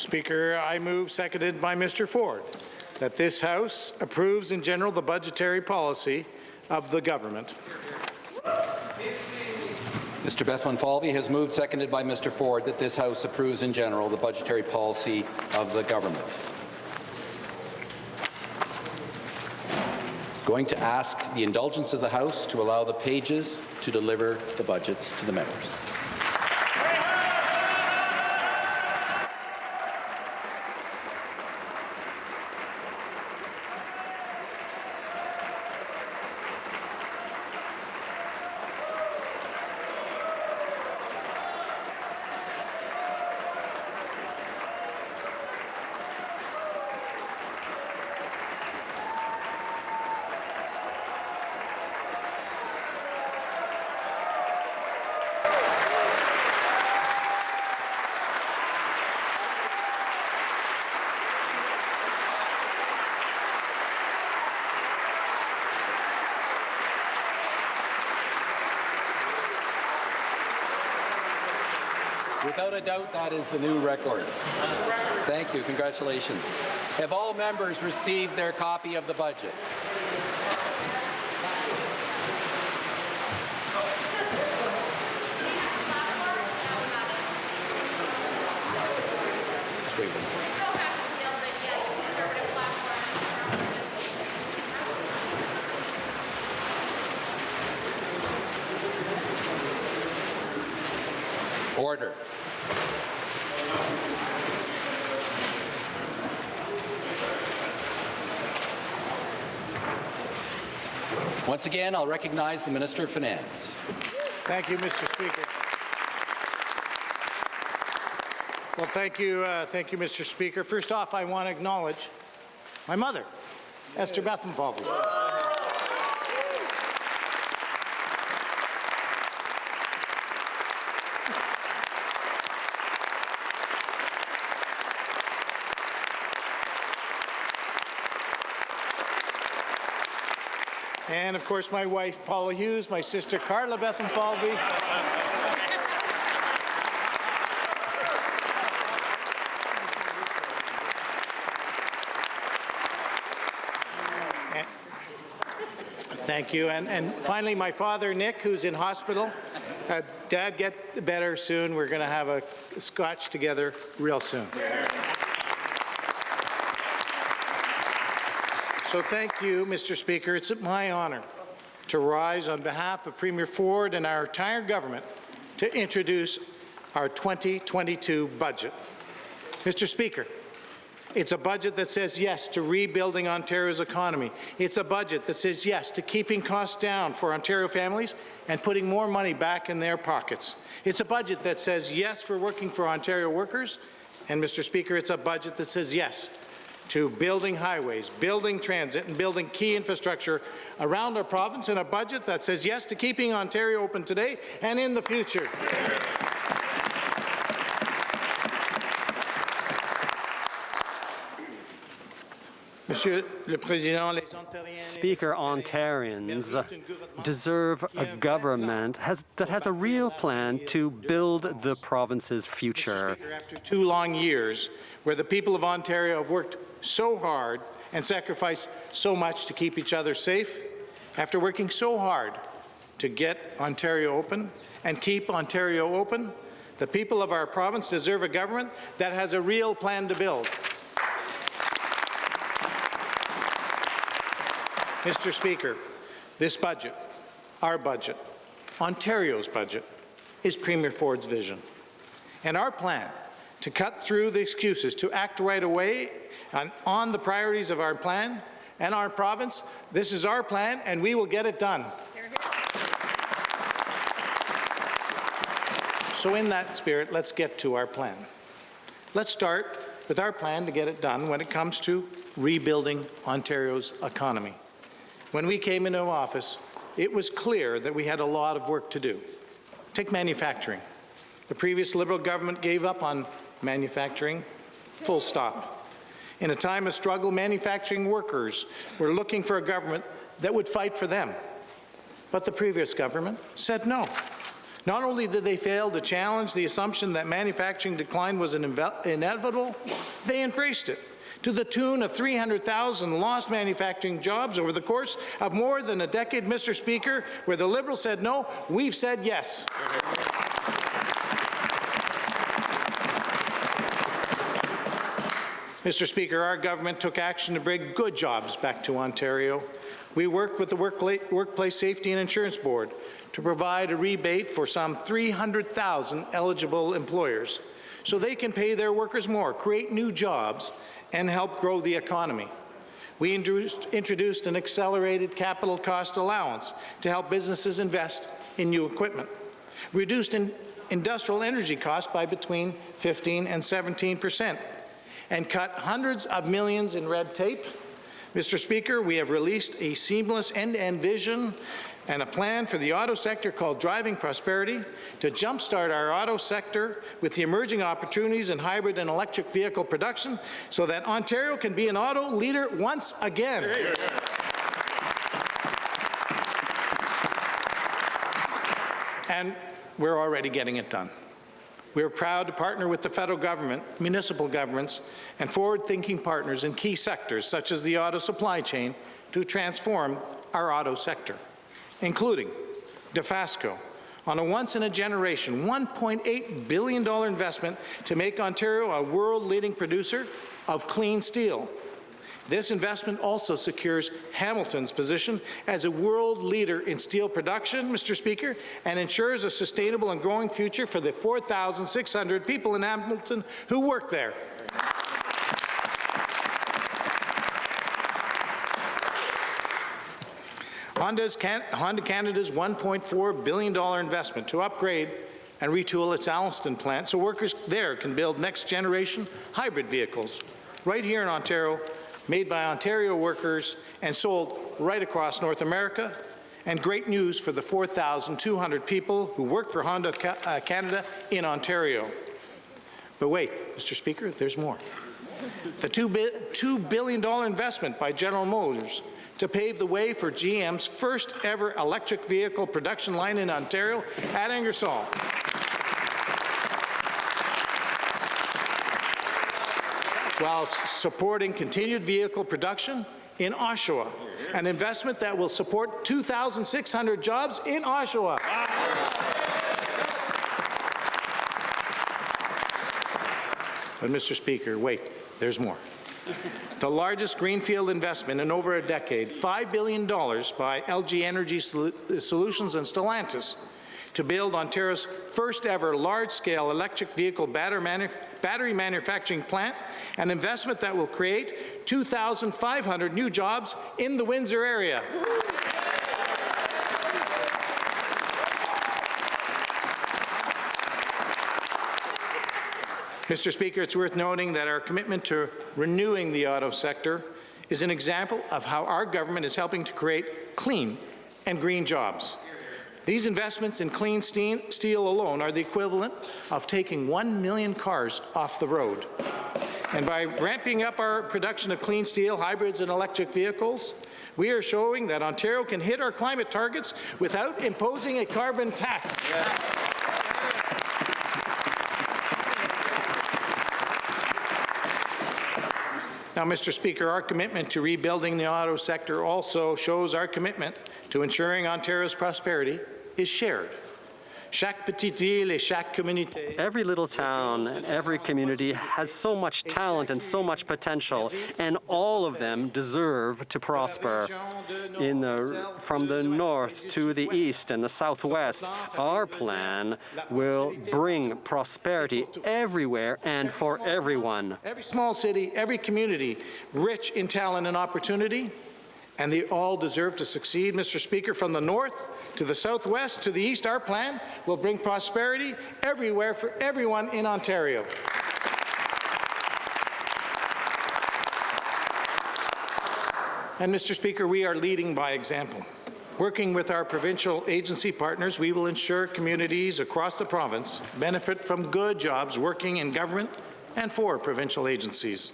Speaker, I move, seconded by Mr. Ford, that this House approves in general the budgetary policy of the government. Mr. Bethlenfalvy has moved, seconded by Mr. Ford, that this House approves in general the budgetary policy of the government. Going to ask the indulgence of the House to allow the pages to deliver the budgets to the members. Without a doubt, that is the new record. Thank you. Congratulations. Have all members received their copy of the budget? Just wait 1 second. Order. Once again, I'll recognize the Minister of Finance. Thank you, Mr. Speaker. Well, thank you, Mr. Speaker. First off, I want to acknowledge my mother, Esther Bethlenfalvy. And, of course, my wife, Paula Hughes, my sister, Carla Bethlenfalvy. Thank you. And finally, my father, Nick, who's in hospital. Dad, get better soon. We're going to have a scotch together real soon. So thank you, Mr. Speaker. It's my honor to rise on behalf of Premier Ford and our entire government to introduce our 2022 budget. Mr. Speaker, it's a budget that says yes to rebuilding Ontario's economy. It's a budget that says yes to keeping costs down for Ontario families and putting more money back in their pockets. It's a budget that says yes for working for Ontario workers. And, Mr. Speaker, it's a budget that says yes to building highways, building transit, and building key infrastructure around our province, in a budget that says yes to keeping Ontario open today and in the future. Speaker, Ontarians deserve a government that has a real plan to build the province's future. Speaker, after 2 long years where the people of Ontario have worked so hard and sacrificed so much to keep each other safe, after working so hard to get Ontario open and keep Ontario open, the people of our province deserve a government that has a real plan to build. Mr. Speaker, this budget, our budget, Ontario's budget, is Premier Ford's vision. And our plan to cut through the excuses, to act right away on the priorities of our plan and our province, this is our plan, and we will get it done. So in that spirit, let's get to our plan. Let's start with our plan to get it done when it comes to rebuilding Ontario's economy. When we came into office, it was clear that we had a lot of work to do. Take manufacturing. The previous Liberal government gave up on manufacturing, full stop. In a time of struggle, manufacturing workers were looking for a government that would fight for them. But the previous government said no. Not only did they fail to challenge the assumption that manufacturing decline was inevitable, they embraced it, to the tune of 300,000 lost manufacturing jobs over the course of more than a decade, Mr. Speaker. Where the Liberals said no, we've said yes. Mr. Speaker, our government took action to bring good jobs back to Ontario. We worked with the Workplace Safety and Insurance Board to provide a rebate for some 300,000 eligible employers so they can pay their workers more, create new jobs, and help grow the economy. We introduced an accelerated capital cost allowance to help businesses invest in new equipment. We reduced industrial energy costs by between 15% and 17%, and cut hundreds of millions in red tape. Mr. Speaker, we have released a seamless end-to-end vision and a plan for the auto sector called Driving Prosperity to jumpstart our auto sector with the emerging opportunities in hybrid and electric vehicle production so that Ontario can be an auto leader once again. And we're already getting it done. We are proud to partner with the federal government, municipal governments, and forward-thinking partners in key sectors such as the auto supply chain to transform our auto sector, including Dofasco, on a once-in-a-generation $1.8 billion investment to make Ontario a world-leading producer of clean steel. This investment also secures Hamilton's position as a world leader in steel production, Mr. Speaker, and ensures a sustainable and growing future for the 4,600 people in Hamilton who work there. Honda Canada's $1.4 billion investment to upgrade and retool its Alliston plant so workers there can build next-generation hybrid vehicles right here in Ontario, made by Ontario workers and sold right across North America, and great news for the 4,200 people who work for Honda Canada in Ontario. But wait, Mr. Speaker, there's more. The $2 billion investment by General Motors to pave the way for GM's first ever electric vehicle production line in Ontario at Ingersoll. While supporting continued vehicle production in Oshawa, an investment that will support 2,600 jobs in Oshawa. But, Mr. Speaker, wait, there's more. The largest greenfield investment in over a decade, $5 billion by LG Energy Solutions and Stellantis, to build Ontario's first ever large-scale electric vehicle battery manufacturing plant, an investment that will create 2,500 new jobs in the Windsor area. Mr. Speaker, it's worth noting that our commitment to renewing the auto sector is an example of how our government is helping to create clean and green jobs. These investments in clean steel alone are the equivalent of taking 1 million cars off the road. And by ramping up our production of clean steel, hybrids, and electric vehicles, we are showing that Ontario can hit our climate targets without imposing a carbon tax. Yes. Now, Mr. Speaker, our commitment to rebuilding the auto sector also shows our commitment to ensuring Ontario's prosperity is shared. Every little town, every community has so much talent and so much potential, and all of them deserve to prosper. From the north to the east and the southwest, our plan will bring prosperity everywhere and for everyone. Every small city, every community, rich in talent and opportunity, and they all deserve to succeed. Mr. Speaker, from the north to the southwest to the east, our plan will bring prosperity everywhere for everyone in Ontario. And Mr. Speaker, we are leading by example. Working with our provincial agency partners, we will ensure communities across the province benefit from good jobs working in government and for provincial agencies,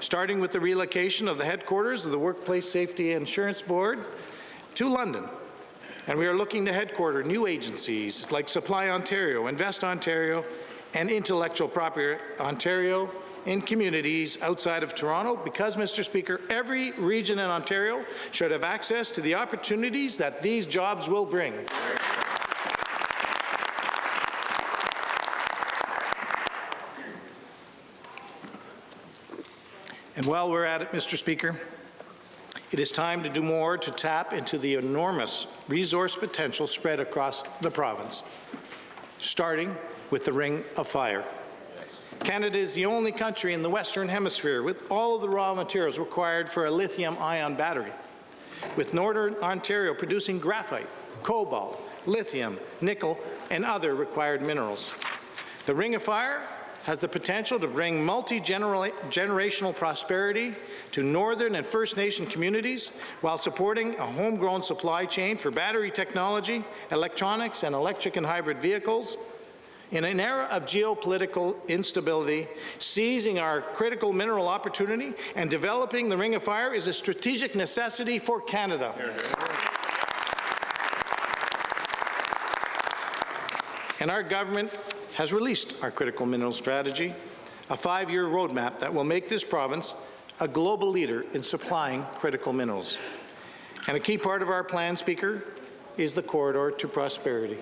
starting with the relocation of the headquarters of the Workplace Safety and Insurance Board to London, And we are looking to headquarter new agencies like Supply Ontario, Invest Ontario, and Intellectual Property Ontario in communities outside of Toronto because, Mr. Speaker, every region in Ontario should have access to the opportunities that these jobs will bring. And while we're at it, Mr. Speaker, it is time to do more to tap into the enormous resource potential spread across the province, starting with the Ring of Fire. Canada is the only country in the Western Hemisphere with all of the raw materials required for a lithium-ion battery, with Northern Ontario producing graphite, cobalt, lithium, nickel, and other required minerals. The Ring of Fire has the potential to bring multi-generational prosperity to Northern and First Nation communities while supporting a homegrown supply chain for battery technology, electronics, and electric and hybrid vehicles. In an era of geopolitical instability, seizing our critical mineral opportunity and developing the Ring of Fire is a strategic necessity for Canada. And our government has released our critical mineral strategy, a 5-year roadmap that will make this province a global leader in supplying critical minerals. And a key part of our plan, Speaker, is the corridor to prosperity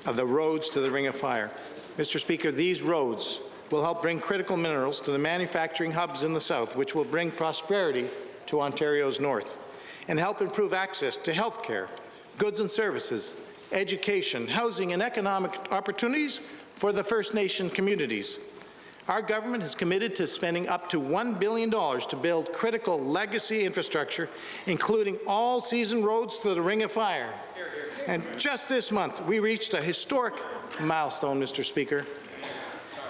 of the roads to the Ring of Fire. Mr. Speaker, these roads will help bring critical minerals to the manufacturing hubs in the south, which will bring prosperity to Ontario's north and help improve access to health care, goods and services, education, housing, and economic opportunities for the First Nation communities. Our government is committed to spending up to $1 billion to build critical legacy infrastructure, including all-season roads to the Ring of Fire. And just this month, we reached a historic milestone, Mr. Speaker,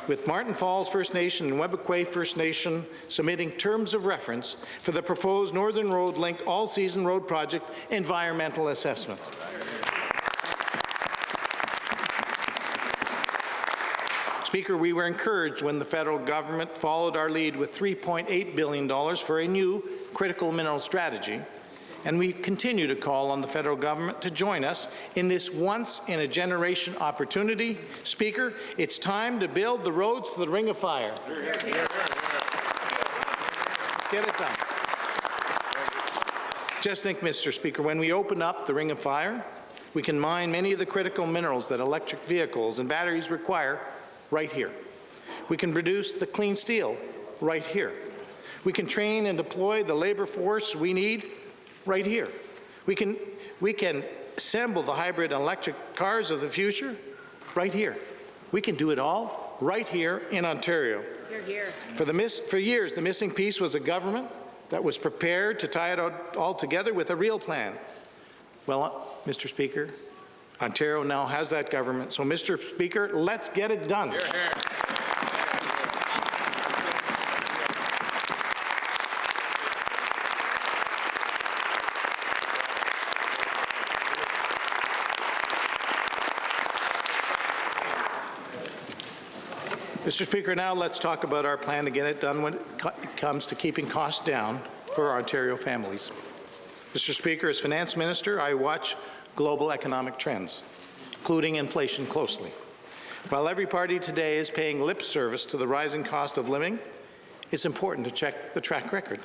with Martin Falls First Nation and Webequie First Nation submitting terms of reference for the proposed Northern Road Link all-season road project environmental assessment. Speaker, we were encouraged when the federal government followed our lead with $3.8 billion for a new critical mineral strategy, and we continue to call on the federal government to join us in this once-in-a-generation opportunity. Speaker, it's time to build the roads to the Ring of Fire. Get it done. Just think, Mr. Speaker, when we open up the Ring of Fire, we can mine many of the critical minerals that electric vehicles and batteries require right here. We can produce the clean steel right here. We can train and deploy the labor force we need right here. We can assemble the hybrid and electric cars of the future right here. We can do it all right here in Ontario. Here. For years, the missing piece was a government that was prepared to tie it all together with a real plan. Well, Mr. Speaker, Ontario now has that government. So, Mr. Speaker, let's get it done. Here. Mr. Speaker, now let's talk about our plan to get it done when it comes to keeping costs down for our Ontario families. Mr. Speaker, as Finance Minister, I watch global economic trends, including inflation, closely. While every party today is paying lip service to the rising cost of living, it's important to check the track record.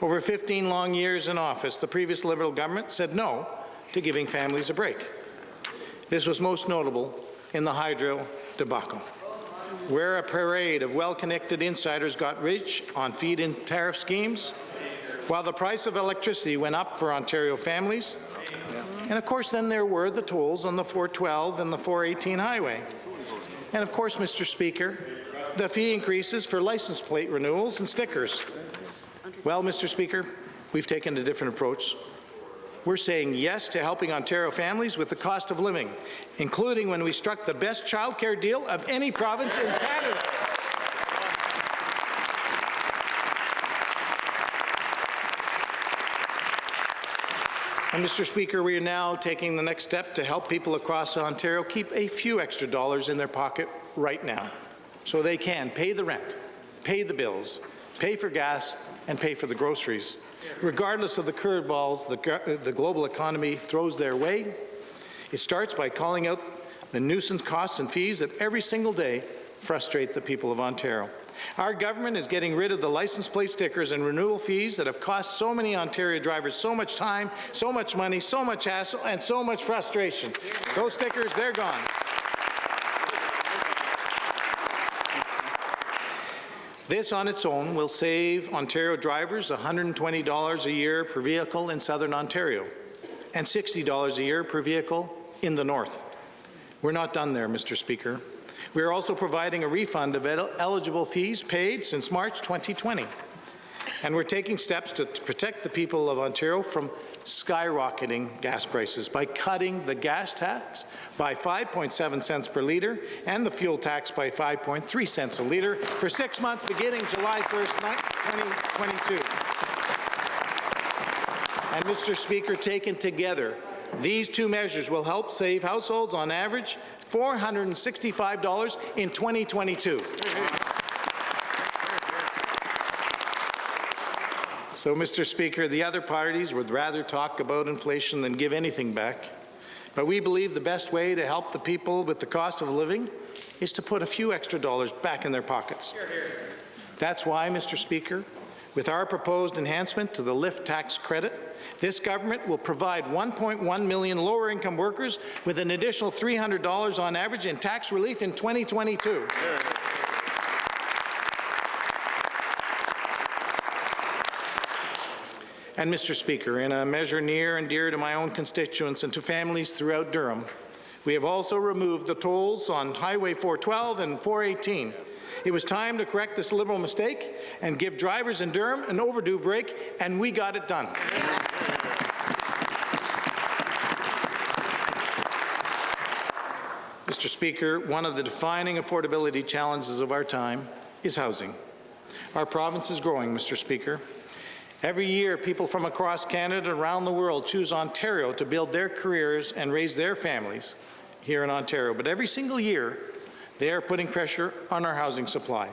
Over 15 long years in office, the previous Liberal government said no to giving families a break. This was most notable in the hydro debacle, where a parade of well-connected insiders got rich on feed-in tariff schemes, while the price of electricity went up for Ontario families. And of course, then there were the tolls on the 412 and the 418 highway. And of course, Mr. Speaker, the fee increases for license plate renewals and stickers. Well, Mr. Speaker, we've taken a different approach. We're saying yes to helping Ontario families with the cost of living, including when we struck the best childcare deal of any province in Canada. And Mr. Speaker, we are now taking the next step to help people across Ontario keep a few extra dollars in their pocket right now, so they can pay the rent, pay the bills, pay for gas, and pay for the groceries. Regardless of the curveballs the global economy throws their way, it starts by calling out the nuisance costs and fees that every single day frustrate the people of Ontario. Our government is getting rid of the license plate stickers and renewal fees that have cost so many Ontario drivers so much time, so much money, so much hassle, and so much frustration. Those stickers, they're gone. This on its own will save Ontario drivers $120 a year per vehicle in Southern Ontario and $60 a year per vehicle in the North. We're not done there, Mr. Speaker. We are also providing a refund of eligible fees paid since March 2020. And we're taking steps to protect the people of Ontario from skyrocketing gas prices by cutting the gas tax by 5.7 cents per litre and the fuel tax by 5.3 cents a litre for 6 months beginning July 1st, 2022. And Mr. Speaker, taken together, these two measures will help save households on average $465 in 2022. So, Mr. Speaker, the other parties would rather talk about inflation than give anything back. But we believe the best way to help the people with the cost of living is to put a few extra dollars back in their pockets. That's why, Mr. Speaker, with our proposed enhancement to the lift tax credit, this government will provide 1.1 million lower-income workers with an additional $300 on average in tax relief in 2022. And, Mr. Speaker, in a measure near and dear to my own constituents and to families throughout Durham, we have also removed the tolls on Highway 412 and 418. It was time to correct this Liberal mistake and give drivers in Durham an overdue break, and we got it done. Mr. Speaker, one of the defining affordability challenges of our time is housing. Our province is growing, Mr. Speaker. Every year, people from across Canada and around the world choose Ontario to build their careers and raise their families here in Ontario. But every single year, they are putting pressure on our housing supply.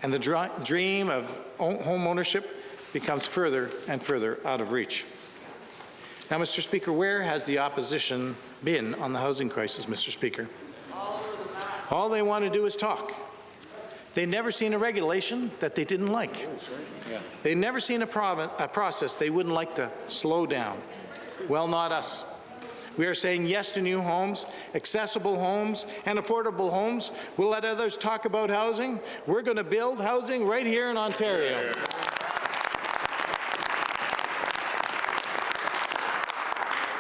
And the dream of home ownership becomes further and further out of reach. Now, Mr. Speaker, where has the opposition been on the housing crisis, Mr. Speaker? All they want to do is talk. They've never seen a regulation that they didn't like. They've never seen a process they wouldn't like to slow down. Well, not us. We are saying yes to new homes, accessible homes, and affordable homes. We'll let others talk about housing. We're going to build housing right here in Ontario.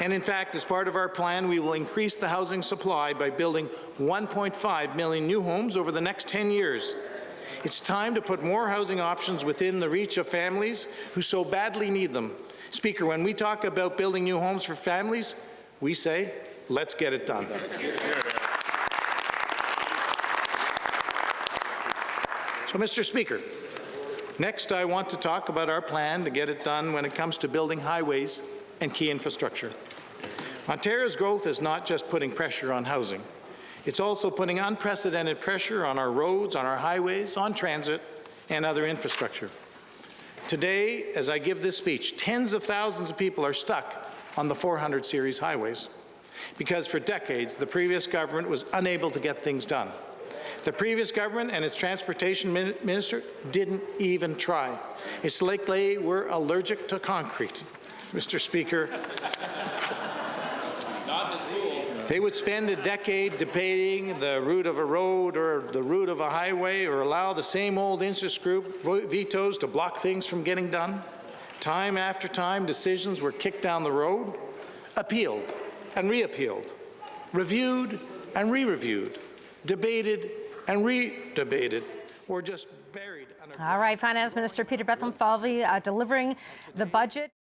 And in fact, as part of our plan, we will increase the housing supply by building 1.5 million new homes over the next 10 years. It's time to put more housing options within the reach of families who so badly need them. Speaker, when we talk about building new homes for families, we say, let's get it done. So, Mr. Speaker, next I want to talk about our plan to get it done when it comes to building highways and key infrastructure. Ontario's growth is not just putting pressure on housing. It's also putting unprecedented pressure on our roads, on our highways, on transit, and other infrastructure. Today, as I give this speech, tens of thousands of people are stuck on the 400 series highways because for decades the previous government was unable to get things done. The previous government and its transportation minister didn't even try. It's like they were allergic to concrete. Mr. Speaker, they would spend a decade debating the route of a road or the route of a highway or allow the same old interest group vetoes to block things from getting done. Time after time, decisions were kicked down the road, appealed and reappealed, reviewed and re-reviewed, debated and re-debated, or just buried under. All right, Finance Minister Peter Bethlenfalvy delivering the budget.